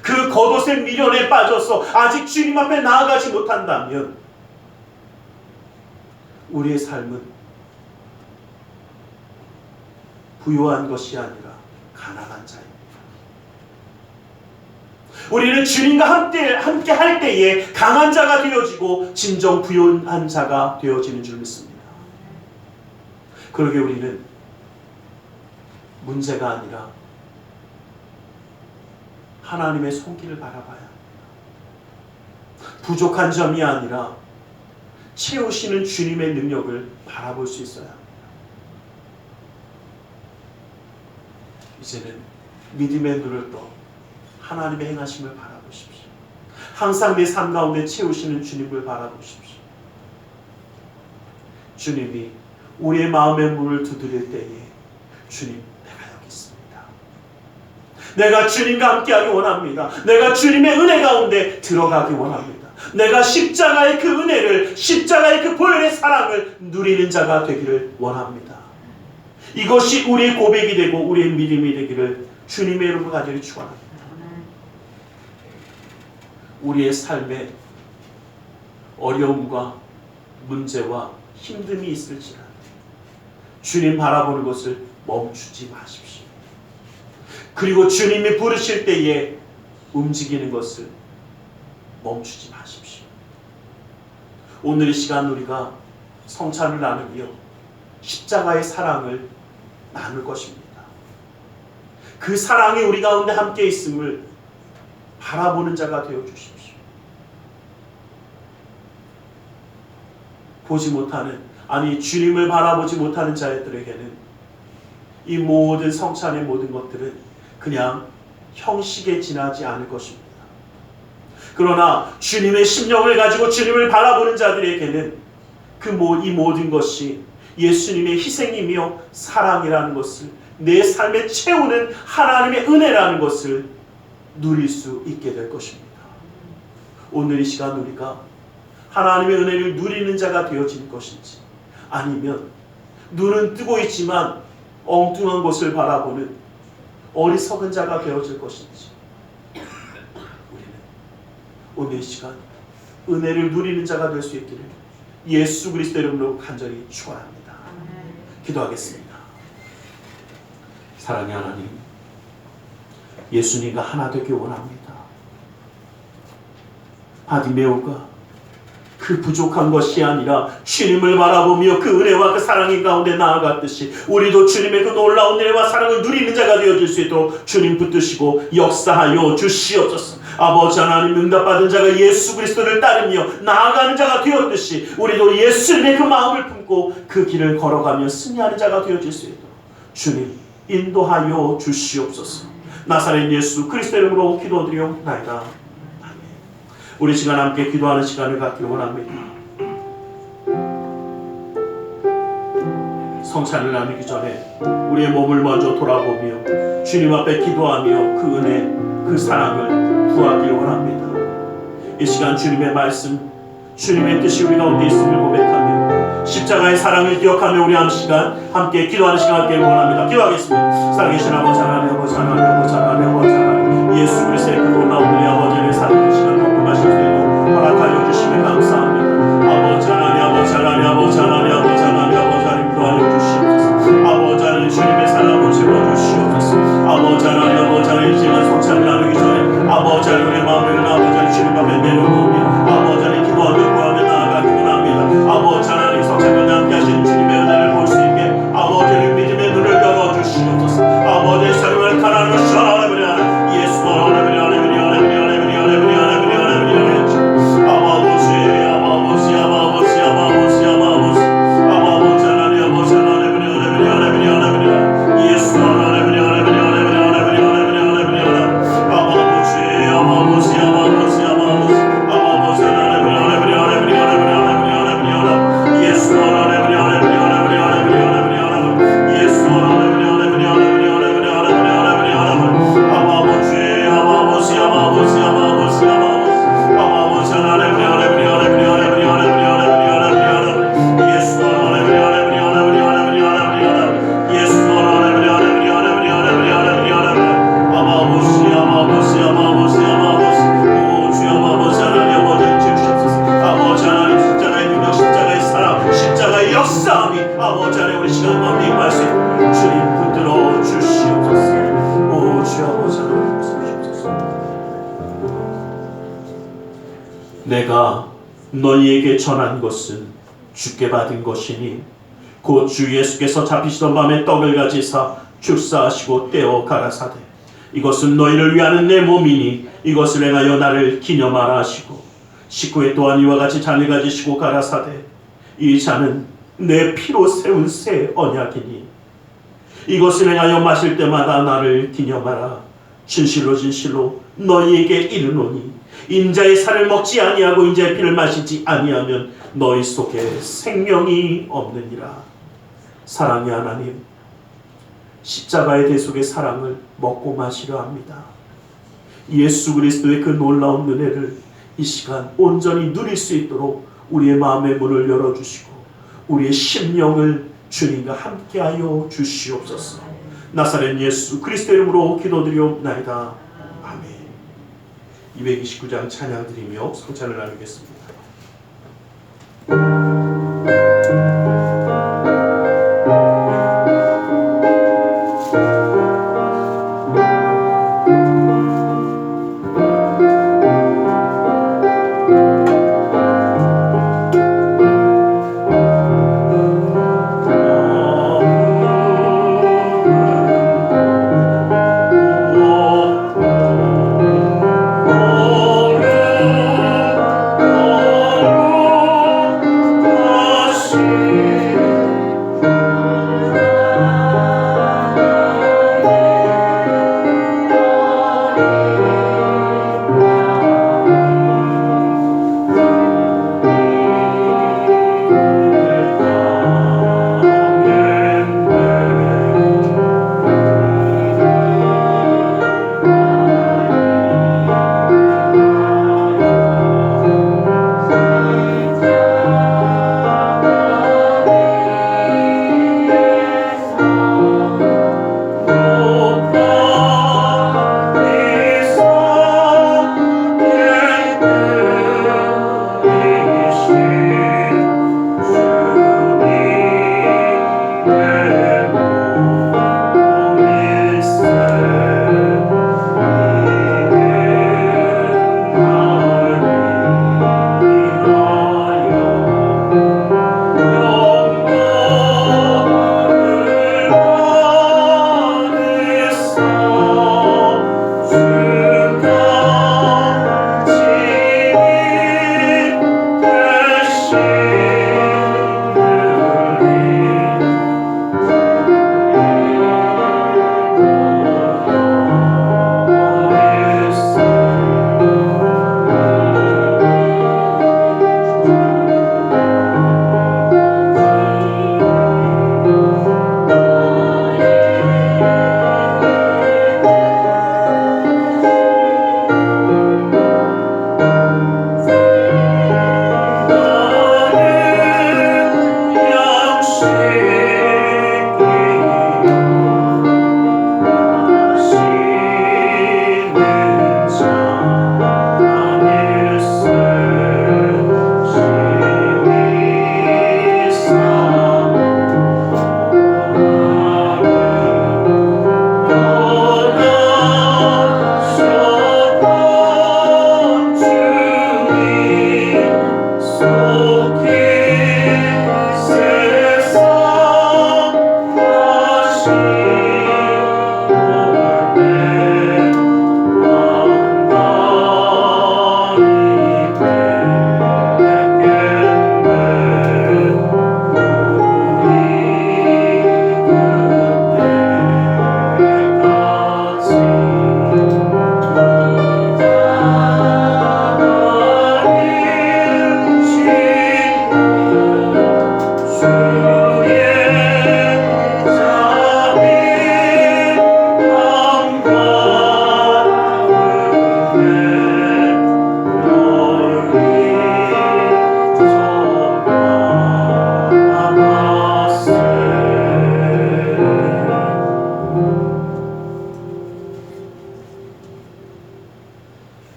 Speaker 1: 그 겉옷의 미련에 빠져서 아직 주님 앞에 나아가지 못한다면 우리의 삶은 부유한 것이 아니라 가난한 자입니다. 우리는 주님과 함께 할 때에 강한 자가 되어지고 진정 부유한 자가 되어지는 줄 믿습니다. 그러게 우리는 문제가 아니라 하나님의 손길을 바라봐야 합니다. 부족한 점이 아니라 채우시는 주님의 능력을 바라볼 수 있어야 합니다. 이제는 믿음의 눈을 떠 하나님의 행하심을 바라보십시오. 항상 내 삶 가운데 채우시는 주님을 바라보십시오. 주님이 우리의 마음의 문을 두드릴 때에 주님, 내가 여기 있습니다. 내가 주님과 함께하기 원합니다. 내가 주님의 은혜 가운데 들어가기 원합니다. 내가 십자가의 그 은혜를, 십자가의 그 보혈의 사랑을 누리는 자가 되기를 원합니다. 이것이 우리의 고백이 되고 우리의 믿음이 되기를 주님의 이름으로 간절히 축원합니다. 우리의 삶에 어려움과 문제와 힘듦이 있을지라도 주님 바라보는 것을 멈추지 마십시오. 그리고 주님이 부르실 때에 움직이는 것을 멈추지 마십시오. 오늘 이 시간 우리가 성찬을 나누며 십자가의 사랑을 나눌 것입니다. 그 사랑이 우리 가운데 함께 있음을 바라보는 자가 되어 주십시오. 보지 못하는, 아니 주님을 바라보지 못하는 자들에게는 이 모든 성찬의 모든 것들은 그냥 형식에 지나지 않을 것입니다. 그러나 주님의 심령을 가지고 주님을 바라보는 자들에게는 이 모든 것이 예수님의 희생이며 사랑이라는 것을, 내 삶에 채우는 하나님의 은혜라는 것을 누릴 수 있게 될 것입니다. 오늘 이 시간 우리가 하나님의 은혜를 누리는 자가 되어질 것인지, 아니면 눈은 뜨고 있지만 엉뚱한 곳을 바라보는 어리석은 자가 되어질 것인지, 우리는 오늘 이 시간 은혜를 누리는 자가 될 수 있기를 예수 그리스도 이름으로 간절히 축원합니다. 기도하겠습니다. 사랑의 하나님, 예수님과 하나 되기 원합니다. 바디메오가 그 부족한 것이 아니라 주님을 바라보며 그 은혜와 그 사랑의 가운데 나아갔듯이 우리도 주님의 그 놀라운 은혜와 사랑을 누리는 자가 되어질 수 있도록 주님 붙드시고 역사하여 주시옵소서. 아버지 하나님, 응답받은 자가 예수 그리스도를 따르며 나아가는 자가 되었듯이 우리도 예수님의 그 마음을 품고 그 길을 걸어가며 승리하는 자가 되어질 수 있도록 주님 인도하여 주시옵소서. 나사렛 예수 그리스도 이름으로 기도드리옵나이다. 아멘. 우리 시간 함께 기도하는 시간을 갖기를 원합니다. 성찬을 나누기 전에 우리의 몸을 먼저 돌아보며 주님 앞에 기도하며 그 은혜, 그 사랑을 구하기를 원합니다. 이 시간 주님의 말씀, 주님의 뜻이 우리 가운데 있음을 고백하며 십자가의 사랑을 기억하며 우리 한 시간 함께 기도하는 시간 갖기를 원합니다. 기도하겠습니다. 살아계신 아버지 하나님, 아버지 하나님, 아버지 하나님, 아버지 하나님, 예수 그리스도의 그 놀라운 은혜, 아버지의 사랑의 시간 먹고 마실 수 있도록 허락하여 주시면 감사합니다. 아버지 하나님, 아버지 하나님, 아버지 하나님, 아버지 하나님, 아버지 하나님, 기도하여 주시옵소서. 아버지 하나님, 주님의 사랑을 채워주시옵소서. 아버지 하나님, 아버지 하나님, 이 시간 성찬을 나누기 전에 아버지 하나님, 우리의 마음을 아버지 하나님 주님 앞에 내려놓으며 아버지 하나님 기도하며 구하며 나아가기 원합니다. 아버지 하나님, 성찬을 함께 하시는 주님의 은혜를 볼 수 있게 아버지 하나님 믿음의 눈을 열어주시옵소서. 아버지의 삶을 가난을 시원하려면 예수 하나님, 내가 너희에게 전한 것은 주께 받은 것이니 곧 주 예수께서 잡히시던 밤에 떡을 가지사 축사하시고 떼어 가라사대 이것은 너희를 위하는 내 몸이니 이것을 행하여 나를 기념하라 하시고 식후에 또한 이와 같이 잔을 가지시고 가라사대 이 잔은 내 피로 세운 새 언약이니 이것을 행하여 마실 때마다 나를 기념하라. 진실로 진실로 너희에게 이르노니 인자의 살을 먹지 아니하고 인자의 피를 마시지 아니하면 너희 속에 생명이 없느니라. 사랑의 하나님, 십자가의 대속의 사랑을 먹고 마시려 합니다. 예수 그리스도의 그 놀라운 은혜를 이 시간 온전히 누릴 수 있도록 우리의 마음의 문을 열어주시고 우리의 심령을 주님과 함께하여 주시옵소서. 나사렛 예수 그리스도 이름으로 기도드리옵나이다. 아멘. 229장 찬양 드리며 성찬을 나누겠습니다.
Speaker 2: Oh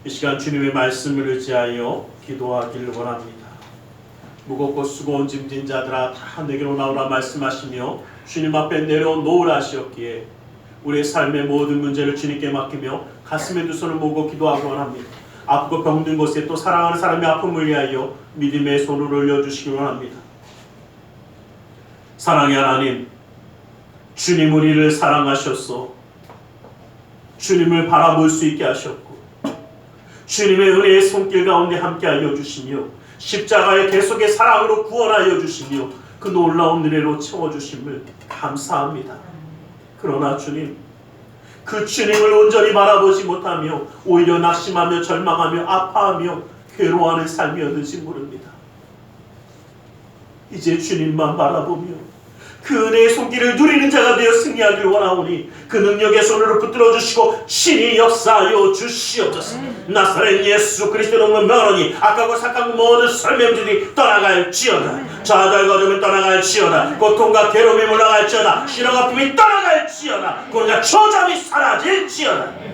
Speaker 1: 이 시간 주님의 말씀을 의지하여 기도하기를 원합니다. 무겁고 수고온 짐진 자들아 다 내게로 나오라 말씀하시며 주님 앞에 내려놓으라 하시었기에 우리의 삶의 모든 문제를 주님께 맡기며 가슴에 두 손을 모으고 기도하기 원합니다. 아프고 병든 곳에 또 사랑하는 사람의 아픔을 위하여 믿음의 손을 올려주시기 원합니다. 사랑의 하나님, 주님 우리를 사랑하셨소. 주님을 바라볼 수 있게 하셨고 주님의 은혜의 손길 가운데 함께하여 주시며 십자가의 계속의 사랑으로 구원하여 주시며 그 놀라운 은혜로 채워주심을 감사합니다. 그러나 주님, 그 주님을 온전히 바라보지 못하며 오히려 낙심하며 절망하며 아파하며 괴로워하는 삶이었는지 모릅니다. 이제 주님만 바라보며 그 은혜의 손길을 누리는 자가 되어 승리하길 원하오니 그 능력의 손으로 붙들어 주시고 신이 역사하여 주시옵소서. 나사렛 예수 그리스도로 명하노니 악하고 착한 모든 설명들이 떠나갈지어다. 좌절과 어둠이 떠나갈지어다. 고통과 괴로움이 물러갈지어다. 시련과 아픔이 떠나갈지어다. 그러나 초잠이 사라질지어다.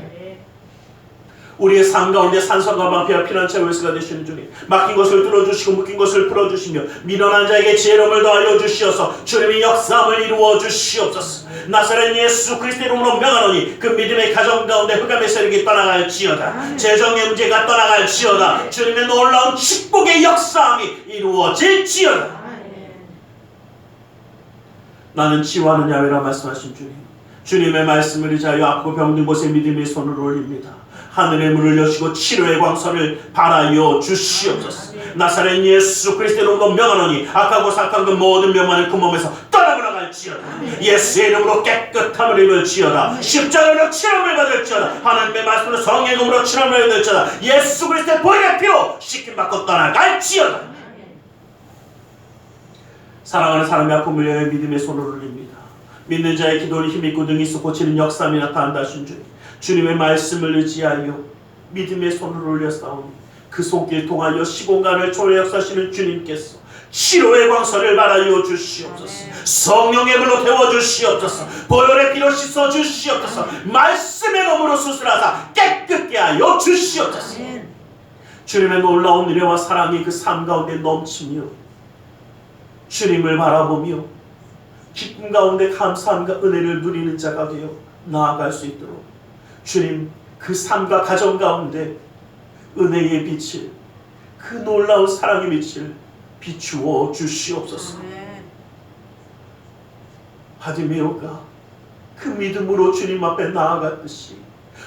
Speaker 1: 우리의 삶 가운데 산성과 방패와 피난처 열쇠가 되시는 주님, 막힌 것을 뚫어주시고 묶인 것을 풀어주시며 미련한 자에게 지혜로움을 더하여 주시어서 주님의 역사함을 이루어 주시옵소서. 나사렛 예수 그리스도 이름으로 명하노니 그 믿음의 가정 가운데 흑암의 세력이 떠나갈지어다. 재정의 문제가 떠나갈지어다. 주님의 놀라운 축복의 역사함이 이루어질지어다. 나는 치유하는 야훼라 말씀하신 주님, 주님의 말씀을 의지하여 아프고 병든 곳에 믿음의 손을 올립니다. 하늘의 문을 여시고 치료의 광선을 발하여 주시옵소서. 나사렛 예수 그리스도로 명하노니 악하고 사악한 그 모든 명만을 그 몸에서 떠나버려갈지어다. 예수의 이름으로 깨끗함을 입을지어다. 십자가로 치료를 받을지어다. 하나님의 말씀으로 성령으로 치료를 받을지어다. 예수 그리스도의 보혈의 피로 씻김받고 떠나갈지어다. 사랑하는 사람의 아픔을 위하여 믿음의 손을 올립니다. 믿는 자의 기도는 힘있고 능히 있어 고치는 역사함이 나타난다 하신 주님, 주님의 말씀을 의지하여 믿음의 손을 올렸사오니 그 손길 통하여 시공간을 초래 역사하시는 주님께서 치료의 광선을 발하여 주시옵소서. 성령의 불로 태워주시옵소서. 보혈의 피로 씻어주시옵소서. 말씀의 검으로 수술하사 깨끗게 하여 주시옵소서. 주님의 놀라운 은혜와 사랑이 그 삶 가운데 넘치며 주님을 바라보며 기쁨 가운데 감사함과 은혜를 누리는 자가 되어 나아갈 수 있도록 주님, 그 삶과 가정 가운데 은혜의 빛을, 그 놀라운 사랑의 빛을 비추어 주시옵소서. 바디메오가 그 믿음으로 주님 앞에 나아갔듯이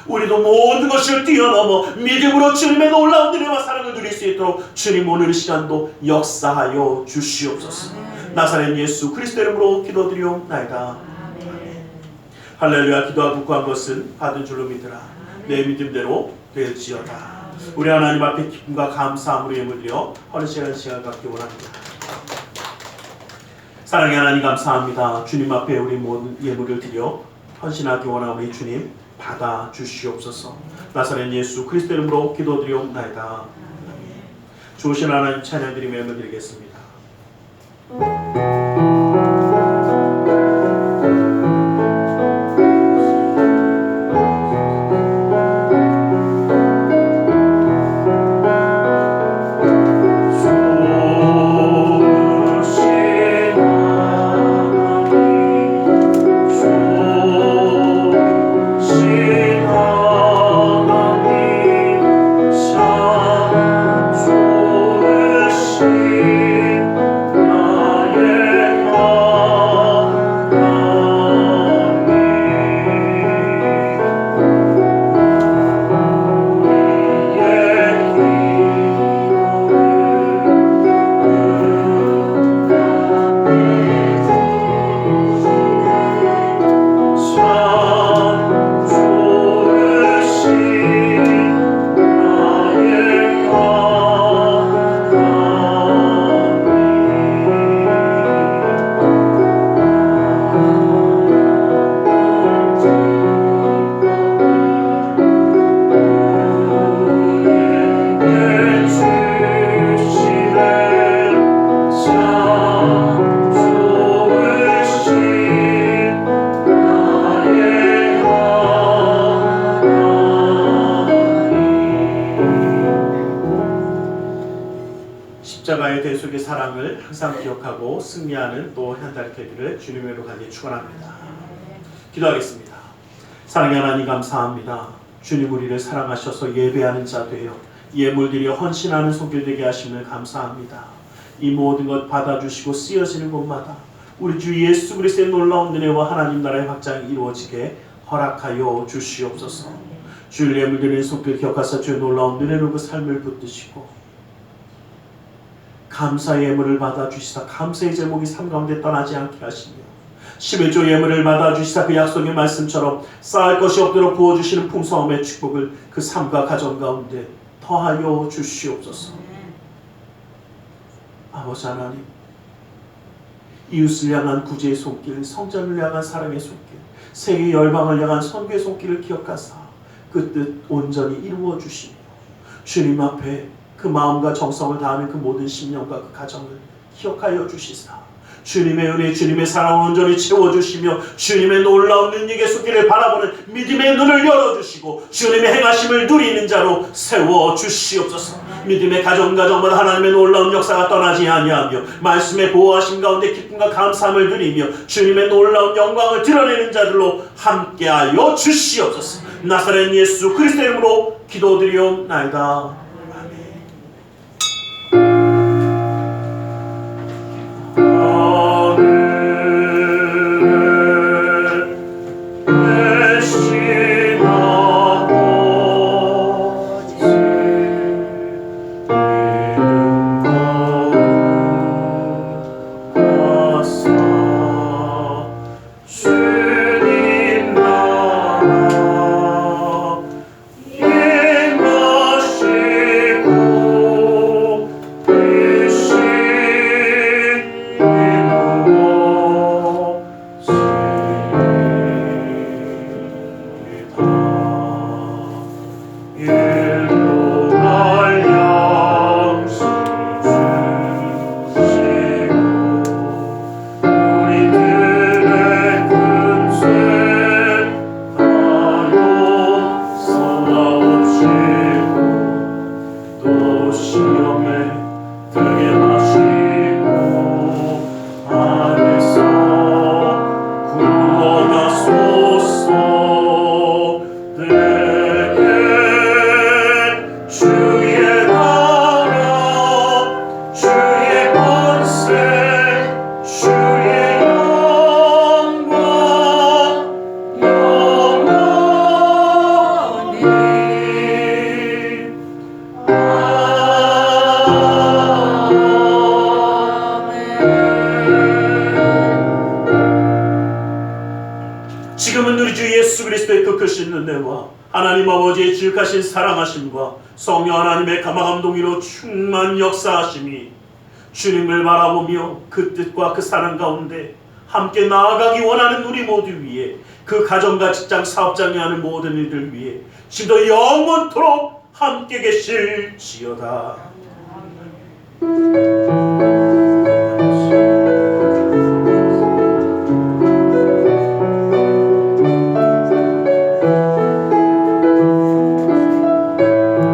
Speaker 1: 우리도 모든 것을 뛰어넘어 믿음으로 주님의 놀라운 은혜와 사랑을 누릴 수 있도록 주님 오늘 이 시간도 역사하여 주시옵소서. 나사렛 예수 그리스도 이름으로 기도드리옵나이다. 할렐루야. 기도하고 구한 것은 받은 줄로 믿으라. 내 믿음대로 될지어다. 우리 하나님 앞에 기쁨과 감사함으로 예물 드려 헌신하는 시간 갖기 원합니다. 사랑의 하나님 감사합니다. 주님 앞에 우리 모든 예물을 드려 헌신하기 원하오니 주님 받아 주시옵소서. 나사렛 예수 그리스도 이름으로 기도드리옵나이다. 좋으신 하나님 찬양드리며 예물 드리겠습니다.
Speaker 2: 나의
Speaker 1: 십자가의 대속의 사랑을 항상 기억하고 승리하는 또 한 달 되기를 주님으로 가게 축원합니다. 기도하겠습니다. 사랑의 하나님 감사합니다. 주님 우리를 사랑하셔서 예배하는 자 되어 예물드려 헌신하는 손길 되게 하심을 감사합니다. 이 모든 것 받아주시고 쓰여지는 곳마다 우리 주 예수 그리스도의 놀라운 은혜와 하나님 나라의 확장이 이루어지게 허락하여 주시옵소서. 주를 예물드리는 손길 기억하사 주의 놀라운 은혜로 그 삶을 붙드시고 감사의 예물을 받아주시사 감사의 제목이 삶 가운데 떠나지 않게 하시며 11조 예물을 받아주시사 그 약속의 말씀처럼 쌓을 것이 없도록 부어주시는 풍성함의 축복을 그 삶과 가정 가운데 더하여 주시옵소서. 아버지 하나님, 이웃을 향한 구제의 손길, 성전을 향한 사랑의 손길, 세계 열방을 향한 선교의 손길을 기억하사 그 뜻 온전히 이루어 주시며 주님 앞에 그 마음과 정성을 다하는 그 모든 심령과 그 가정을 기억하여 주시사 주님의 은혜, 주님의 사랑을 온전히 채워주시며 주님의 놀라운 능력의 손길을 바라보는 믿음의 눈을 열어주시고 주님의 행하심을 누리는 자로 세워주시옵소서. 믿음의 가정마다 하나님의 놀라운 역사가 떠나지 아니하며 말씀의 보호하심 가운데 기쁨과 감사함을 누리며 주님의 놀라운 영광을 드러내는 자들로 함께하여 주시옵소서. 나사렛 예수 그리스도의 이름으로 기도드리옵나이다. 지금은 우리 주 예수 그리스도의 그 크신 은혜와 하나님 아버지의 지극하신 사랑하심과 성령 하나님의 감화감동으로 충만 역사하심이 주님을 바라보며 그 뜻과 그 사랑 가운데 함께 나아가기 원하는 우리 모두 위에 그 가정과 직장 사업장에 하는 모든 일들 위에 지금도 영원토록 함께 계실지어다.